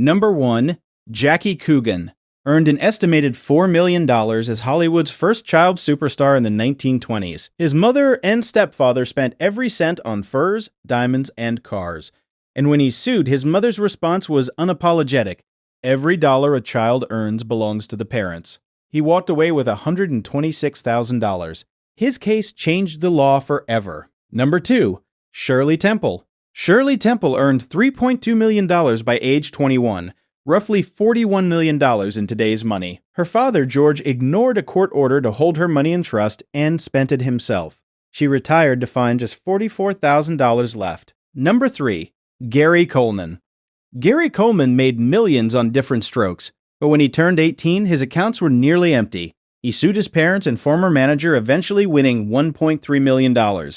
Number 1. Jackie Coogan. Earned an estimated $4 million as Hollywood's first child superstar in the 1920s. His mother and stepfather spent every cent on furs, diamonds, and cars. And when he sued, his mother's response was unapologetic. Every dollar a child earns belongs to the parents. He walked away with $126,000. His case changed the law forever. Number 2. Shirley Temple. Shirley Temple earned $3.2 million by age 21. Roughly $41 million in today's money. Her father, George, ignored a court order to hold her money in trust and spent it himself. She retired to find just $44,000 left. Number 3. Gary Coleman. Gary Coleman made millions on different strokes, but when he turned 18, his accounts were nearly empty. He sued his parents and former manager, eventually winning $1.3 million,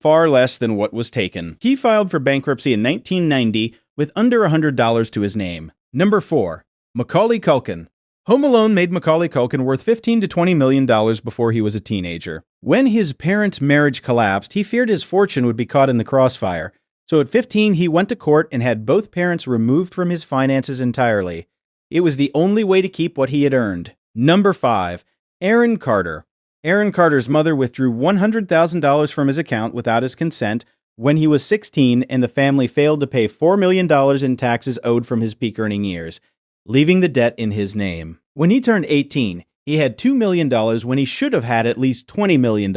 far less than what was taken. He filed for bankruptcy in 1990 with under $100 to his name. Number 4. Macaulay Culkin. Home Alone made Macaulay Culkin worth $15 to $20 million before he was a teenager. When his parents' marriage collapsed, he feared his fortune would be caught in the crossfire. So at 15, he went to court and had both parents removed from his finances entirely. It was the only way to keep what he had earned. Number 5. Aaron Carter. Aaron Carter's mother withdrew $100,000 from his account without his consent when he was 16, and the family failed to pay $4 million in taxes owed from his peak earning years, leaving the debt in his name. When he turned 18, he had $2 million when he should have had at least $20 million.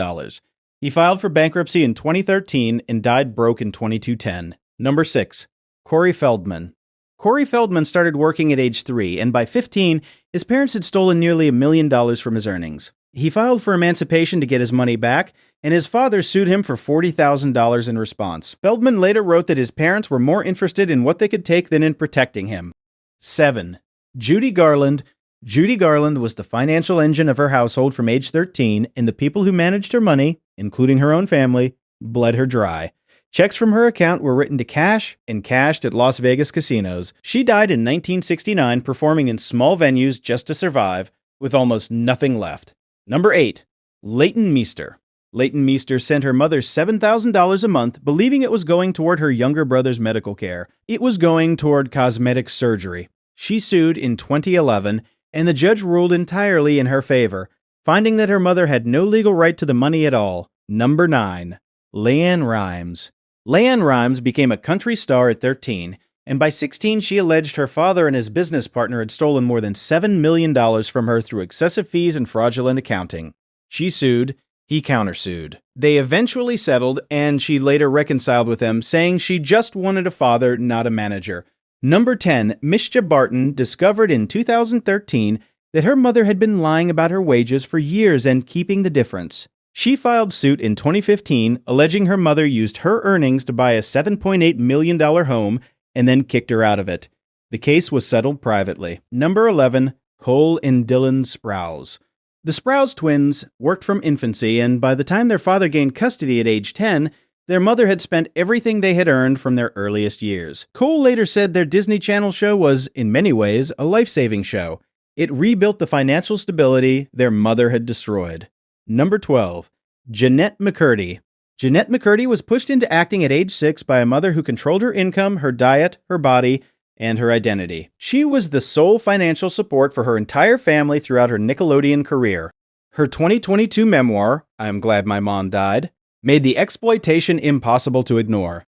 He filed for bankruptcy in 2013 and died broke in 2210. Number 6. Corey Feldman. Corey Feldman started working at age 3, and by 15, his parents had stolen nearly $1 million from his earnings. He filed for emancipation to get his money back, and his father sued him for $40,000 in response. Feldman later wrote that his parents were more interested in what they could take than in protecting him. 7. Judy Garland. Judy Garland was the financial engine of her household from age 13, and the people who managed her money, including her own family, bled her dry. Checks from her account were written to cash and cashed at Las Vegas casinos. She died in 1969, performing in small venues just to survive, with almost nothing left. Number 8. Leighton Meester. Leighton Meester sent her mother $7,000 a month, believing it was going toward her younger brother's medical care. It was going toward cosmetic surgery. She sued in 2011, and the judge ruled entirely in her favor, finding that her mother had no legal right to the money at all. Number 9. LeAnn Rimes. LeAnn Rimes became a country star at 13, and by 16 she alleged her father and his business partner had stolen more than $7 million from her through excessive fees and fraudulent accounting. She sued, he countersued. They eventually settled, and she later reconciled with him, saying she just wanted a father, not a manager. Number 10. Mishja Barton discovered in 2013 that her mother had been lying about her wages for years and keeping the difference. She filed suit in 2015, alleging her mother used her earnings to buy a $7.8 million home and then kicked her out of it. The case was settled privately. Number 11. Cole and Dylan Sprouse. The Sprouse twins worked from infancy, and by the time their father gained custody at age 10, their mother had spent everything they had earned from their earliest years. Cole later said their Disney Channel show was, in many ways, a life-saving show. It rebuilt the financial stability their mother had destroyed. Number 12. Jeanette McCurdy. Jeanette McCurdy was pushed into acting at age 6 by a mother who controlled her income, her diet, her body, and her identity. She was the sole financial support for her entire family throughout her Nickelodeon career. Her 2022 memoir, I'm Glad My Mom Died, made the exploitation impossible to ignore.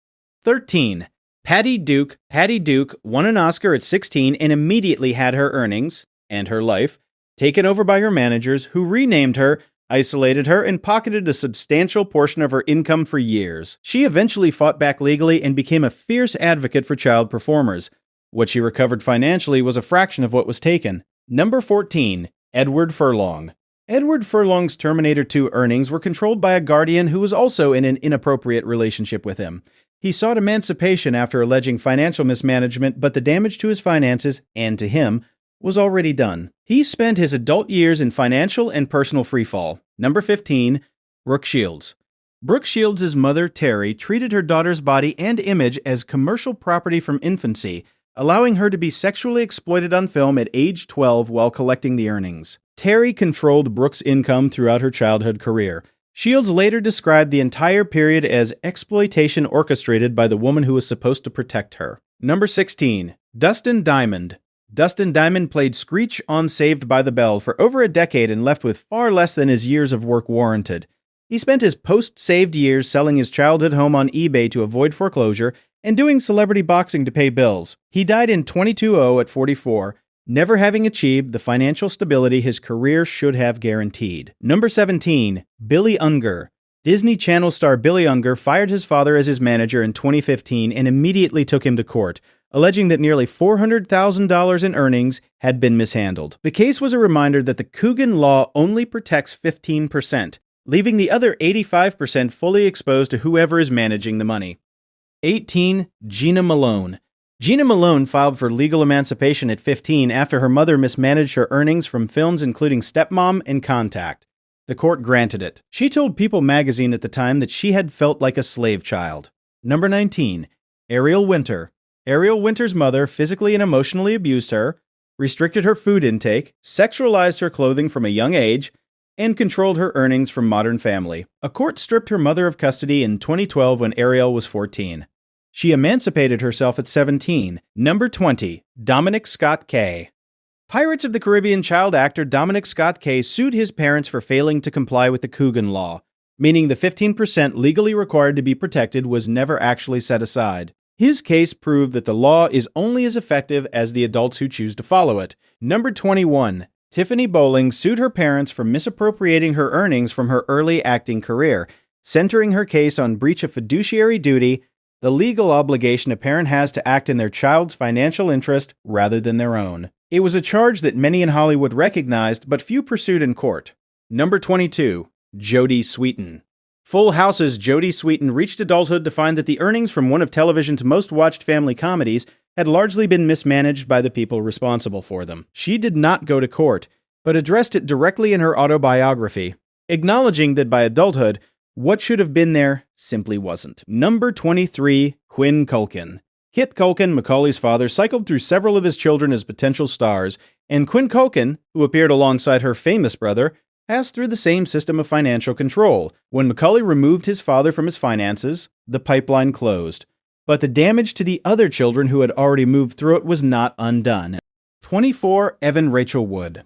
13. Patty Duke. Patty Duke won an Oscar at 16 and immediately had her earnings, and her life, taken over by her managers, who renamed her, isolated her, and pocketed a substantial portion of her income for years. She eventually fought back legally and became a fierce advocate for child performers. What she recovered financially was a fraction of what was taken. Number 14. Edward Furlong. Edward Furlong's Terminator 2 earnings were controlled by a guardian who was also in an inappropriate relationship with him. He sought emancipation after alleging financial mismanagement, but the damage to his finances, and to him, was already done. He spent his adult years in financial and personal freefall. Number 15. Brooke Shields. Brooke Shields' mother, Terry, treated her daughter's body and image as commercial property from infancy, allowing her to be sexually exploited on film at age 12 while collecting the earnings. Terry controlled Brooke's income throughout her childhood career. Shields later described the entire period as exploitation orchestrated by the woman who was supposed to protect her. Number 16. Dustin Diamond. Dustin Diamond played Screech on Saved by the Bell for over a decade and left with far less than his years of work warranted. He spent his post-saved years selling his childhood home on eBay to avoid foreclosure and doing celebrity boxing to pay bills. He died in 2020 at 44, never having achieved the financial stability his career should have guaranteed. Number 17. Billy Unger. Disney Channel star Billy Unger fired his father as his manager in 2015 and immediately took him to court, alleging that nearly $400,000 in earnings had been mishandled. The case was a reminder that the Coogan Law only protects 15%, leaving the other 85% fully exposed to whoever is managing the money. 18. Gina Malone. Gina Malone filed for legal emancipation at 15 after her mother mismanaged her earnings from films including Stepmom and Contact. The court granted it. She told People magazine at the time that she had felt like a slave child. Number 19. Ariel Winter. Ariel Winter's mother physically and emotionally abused her, restricted her food intake, sexualized her clothing from a young age, and controlled her earnings from Modern Family. A court stripped her mother of custody in 2012 when Ariel was 14. She emancipated herself at 17. Number 20. Dominic Scott Kay. Pirates of the Caribbean child actor Dominic Scott Kay sued his parents for failing to comply with the Coogan Law, meaning the 15% legally required to be protected was never actually set aside. His case proved that the law is only as effective as the adults who choose to follow it. Number 21. Tiffany Bowling sued her parents for misappropriating her earnings from her early acting career, centering her case on breach of fiduciary duty, the legal obligation a parent has to act in their child's financial interest rather than their own. It was a charge that many in Hollywood recognized, but few pursued in court. Number 22. Jodie Sweetin. Full House's Jodie Sweetin reached adulthood to find that the earnings from one of television's most watched family comedies had largely been mismanaged by the people responsible for them. She did not go to court, but addressed it directly in her autobiography, acknowledging that by adulthood, what should have been there simply wasn't. Number 23. Quinn Culkin. Kit Culkin, Macaulay's father, cycled through several of his children as potential stars, and Quinn Culkin, who appeared alongside her famous brother, passed through the same system of financial control. When Macaulay removed his father from his finances, the pipeline closed. But the damage to the other children who had already moved through it was not undone. 24. Evan Rachel Wood.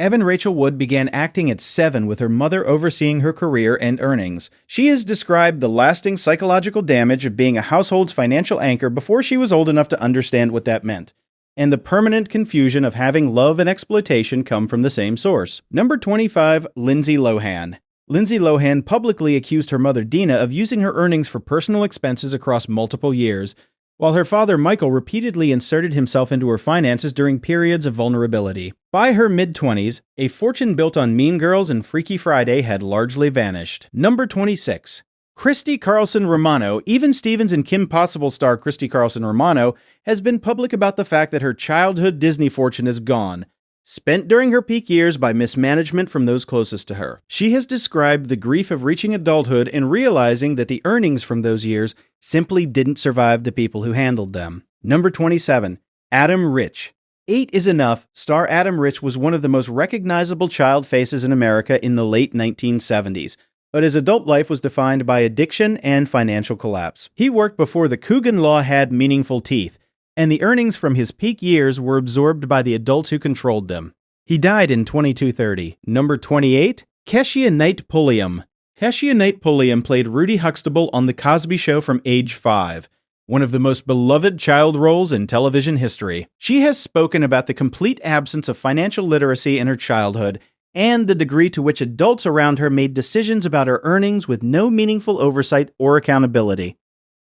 Evan Rachel Wood began acting at 7 with her mother overseeing her career and earnings. She has described the lasting psychological damage of being a household's financial anchor before she was old enough to understand what that meant, and the permanent confusion of having love and exploitation come from the same source. Number 25. Lindsay Lohan. Lindsay Lohan publicly accused her mother Dina of using her earnings for personal expenses across multiple years, while her father Michael repeatedly inserted himself into her finances during periods of vulnerability. By her mid-20s, a fortune built on Mean Girls and Freaky Friday had largely vanished. Number 26. Christy Carlson Romano. Even Stevens and Kim Possible star Christy Carlson Romano has been public about the fact that her childhood Disney fortune is gone, spent during her peak years by mismanagement from those closest to her. She has described the grief of reaching adulthood and realizing that the earnings from those years simply didn't survive the people who handled them. Number 27. Adam Rich. 8 is Enough star Adam Rich was one of the most recognizable child faces in America in the late 1970s, but his adult life was defined by addiction and financial collapse. He worked before the Coogan Law had meaningful teeth, and the earnings from his peak years were absorbed by the adults who controlled them. He died in 2230. Number 28. Keshia Knight Pulliam. Keshia Knight Pulliam played Rudy Huxtable on The Cosby Show from age 5, one of the most beloved child roles in television history. She has spoken about the complete absence of financial literacy in her childhood and the degree to which adults around her made decisions about her earnings with no meaningful oversight or accountability.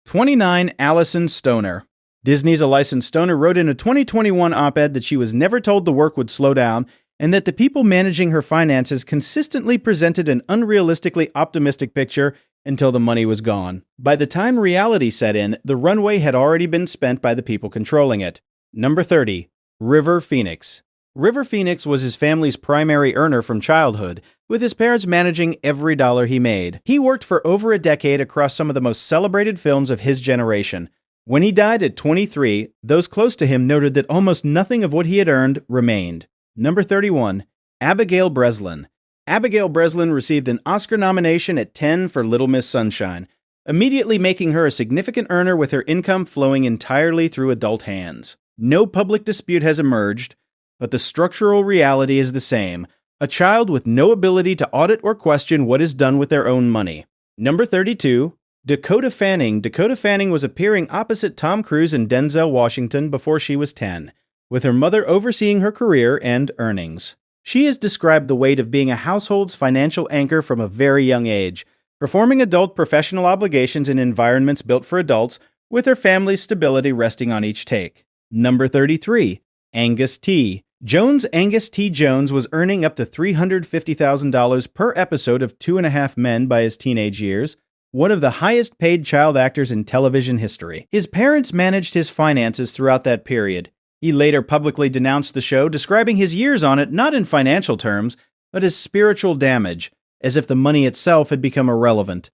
29. Allison Stoner. Disney's Allison Stoner wrote in a 2021 op-ed that she was never told the work would slow down and that the people managing her finances consistently presented an unrealistically optimistic picture until the money was gone. By the time reality set in, the runway had already been spent by the people controlling it. Number 30. River Phoenix. River Phoenix was his family's primary earner from childhood, with his parents managing every dollar he made. He worked for over a decade across some of the most celebrated films of his generation. When he died at 23, those close to him noted that almost nothing of what he had earned remained. Number 31. Abigail Breslin. Abigail Breslin received an Oscar nomination at 10 for Little Miss Sunshine. immediately making her a significant earner with her income flowing entirely through adult hands. No public dispute has emerged, but the structural reality is the same: a child with no ability to audit or question what is done with their own money. Number 32. Dakota Fanning. Dakota Fanning was appearing opposite Tom Cruise and Denzel Washington before she was 10, with her mother overseeing her career and earnings. She has described the weight of being a household's financial anchor from a very young age, performing adult professional obligations in environments built for adults, with her family's stability resting on each take. Number 33. Angus T. Jones. Angus T. Jones was earning up to $350,000 per episode of 2.5 Men by his teenage years, one of the highest paid child actors in television history. His parents managed his finances throughout that period. He later publicly denounced the show, describing his years on it not in financial terms, but as spiritual damage, as if the money itself had become irrelevant.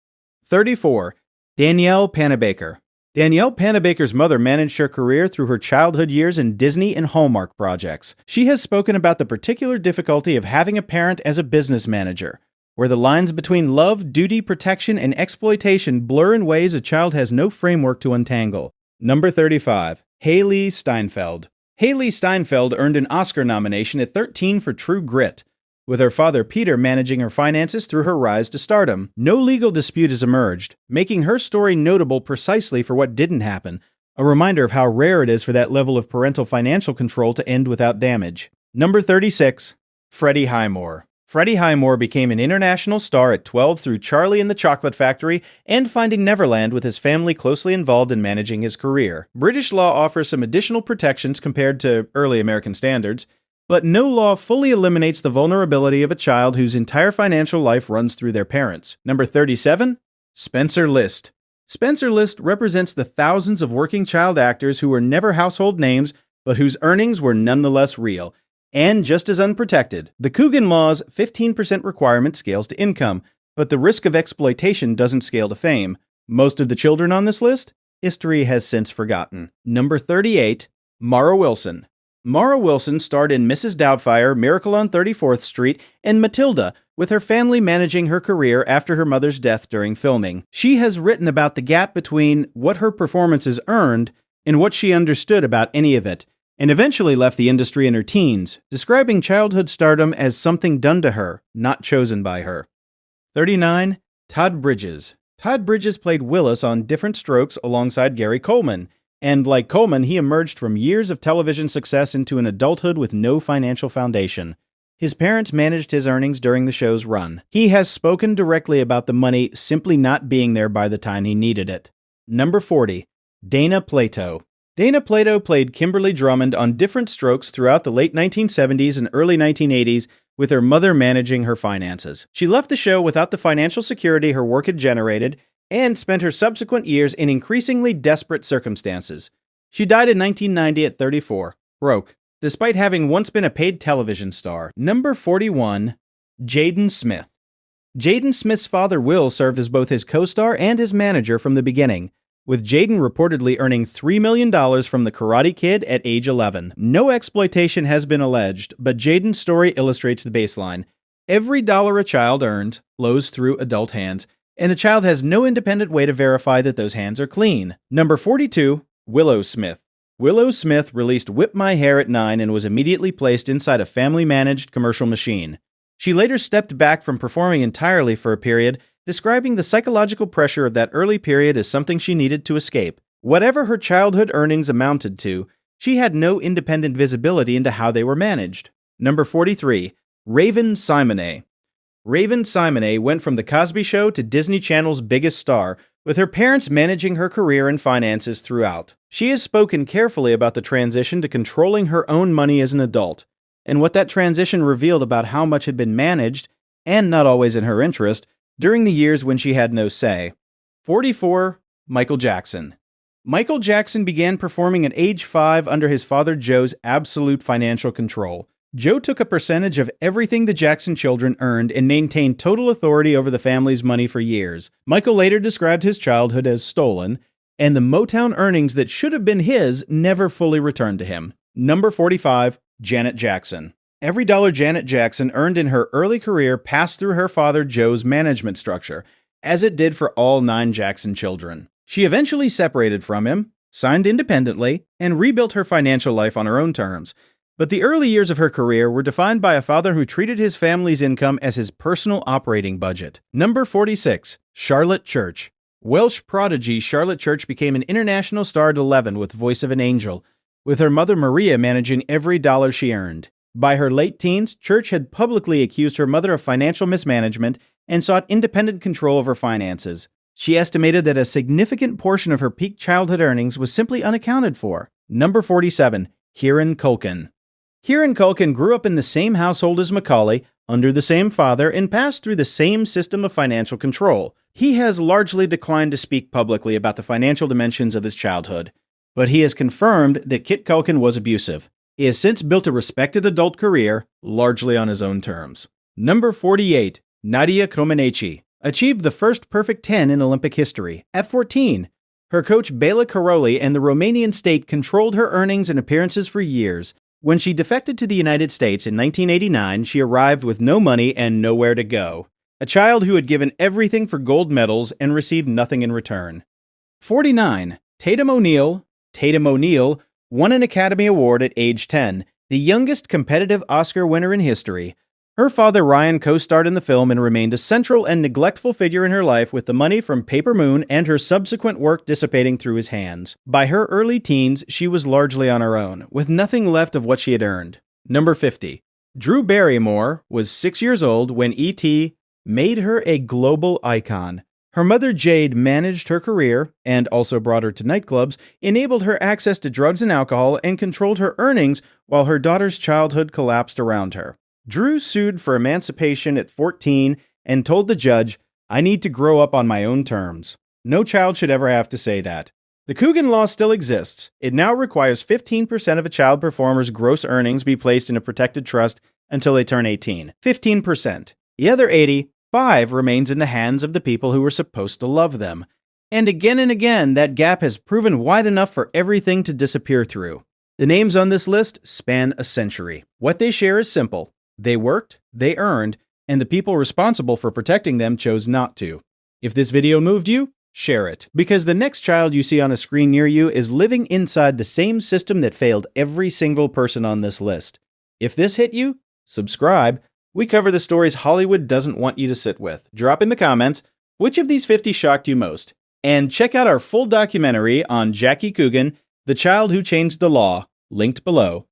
34. Danielle Panabaker. Danielle Panabaker's mother managed her career through her childhood years in Disney and Hallmark projects. She has spoken about the particular difficulty of having a parent as a business manager, where the lines between love, duty, protection, and exploitation blur in ways a child has no framework to untangle. Number 35. Hailee Steinfeld. Hailee Steinfeld earned an Oscar nomination at 13 for True Grit, with her father Peter managing her finances through her rise to stardom. No legal dispute has emerged, making her story notable precisely for what didn't happen, a reminder of how rare it is for that level of parental financial control to end without damage. Number 36. Freddie Highmore. Freddie Highmore became an international star at 12 through Charlie and the Chocolate Factory and Finding Neverland, with his family closely involved in managing his career. British law offers some additional protections compared to early American standards, but no law fully eliminates the vulnerability of a child whose entire financial life runs through their parents. Number 37. Spencer List. Spencer List represents the thousands of working child actors who were never household names, but whose earnings were nonetheless real, and just as unprotected. The Coogan Law's 15% requirement scales to income, but the risk of exploitation doesn't scale to fame. Most of the children on this list, history has since forgotten. Number 38. Mara Wilson. Mara Wilson starred in Mrs. Doubtfire, Miracle on 34th Street, and Matilda, with her family managing her career after her mother's death during filming. She has written about the gap between what her performances earned and what she understood about any of it, and eventually left the industry in her teens, describing childhood stardom as something done to her, not chosen by her. 39. Todd Bridges. Todd Bridges played Willis on Different Strokes alongside Gary Coleman, and like Coleman, he emerged from years of television success into an adulthood with no financial foundation. His parents managed his earnings during the show's run. He has spoken directly about the money simply not being there by the time he needed it. Number 40. Dana Plato. Dana Plato played Kimberly Drummond on Different Strokes throughout the late 1970s and early 1980s, with her mother managing her finances. She left the show without the financial security her work had generated, and spent her subsequent years in increasingly desperate circumstances. She died in 1990 at 34, broke, despite having once been a paid television star. Number 41. Jaden Smith. Jaden Smith's father Will served as both his co-star and his manager from the beginning, with Jaden reportedly earning $3 million from The Karate Kid at age 11. No exploitation has been alleged, but Jaden's story illustrates the baseline. Every dollar a child earns flows through adult hands, and the child has no independent way to verify that those hands are clean. Number 42. Willow Smith. Willow Smith released Whip My Hair at 9 and was immediately placed inside a family-managed commercial machine. She later stepped back from performing entirely for a period, describing the psychological pressure of that early period as something she needed to escape. Whatever her childhood earnings amounted to, she had no independent visibility into how they were managed. Number 43. Raven Simonet. Raven Simonet went from The Cosby Show to Disney Channel's biggest star, with her parents managing her career and finances throughout. She has spoken carefully about the transition to controlling her own money as an adult, and what that transition revealed about how much had been managed, and not always in her interest, during the years when she had no say. 44. Michael Jackson. Michael Jackson began performing at age 5 under his father Joe's absolute financial control. Joe took a percentage of everything the Jackson children earned and maintained total authority over the family's money for years. Michael later described his childhood as stolen, and the Motown earnings that should have been his never fully returned to him. Number 45. Janet Jackson. Every dollar Janet Jackson earned in her early career passed through her father Joe's management structure, as it did for all 9 Jackson children. She eventually separated from him, signed independently, and rebuilt her financial life on her own terms. But the early years of her career were defined by a father who treated his family's income as his personal operating budget. Number 46. Charlotte Church. Welsh prodigy Charlotte Church became an international star at 11 with Voice of an Angel, with her mother Maria managing every dollar she earned. By her late teens, Church had publicly accused her mother of financial mismanagement and sought independent control of her finances. She estimated that a significant portion of her peak childhood earnings was simply unaccounted for. Number 47. Kieran Culkin. Kieran Culkin grew up in the same household as Macaulay, under the same father, and passed through the same system of financial control. He has largely declined to speak publicly about the financial dimensions of his childhood, but he has confirmed that Kit Culkin was abusive. He has since built a respected adult career, largely on his own terms. Number 48. Nadia Comaneci achieved the first perfect 10 in Olympic history. At 14, her coach Bela Karolyi and the Romanian state controlled her earnings and appearances for years. When she defected to the United States in 1989, she arrived with no money and nowhere to go. A child who had given everything for gold medals and received nothing in return. 49. Tatum O'Neal won an Academy Award at age 10, the youngest competitive Oscar winner in history. Her father Ryan co-starred in the film and remained a central and neglectful figure in her life, with the money from Paper Moon and her subsequent work dissipating through his hands. By her early teens, she was largely on her own, with nothing left of what she had earned. Number 50. Drew Barrymore was 6 years old when E.T. made her a global icon. Her mother Jade managed her career, and also brought her to nightclubs, enabled her access to drugs and alcohol, and controlled her earnings while her daughter's childhood collapsed around her. Drew sued for emancipation at 14 and told the judge, "I need to grow up on my own terms." No child should ever have to say that. The Coogan Law still exists. It now requires 15% of a child performer's gross earnings be placed in a protected trust until they turn 18. 15%. The other 85 remains in the hands of the people who were supposed to love them. And again, that gap has proven wide enough for everything to disappear through. The names on this list span a century. What they share is simple. They worked, they earned, and the people responsible for protecting them chose not to. If this video moved you, share it, because the next child you see on a screen near you is living inside the same system that failed every single person on this list. If this hit you, subscribe. We cover the stories Hollywood doesn't want you to sit with. Drop in the comments which of these 50 shocked you most. And check out our full documentary on Jackie Coogan, the child who changed the law, linked below.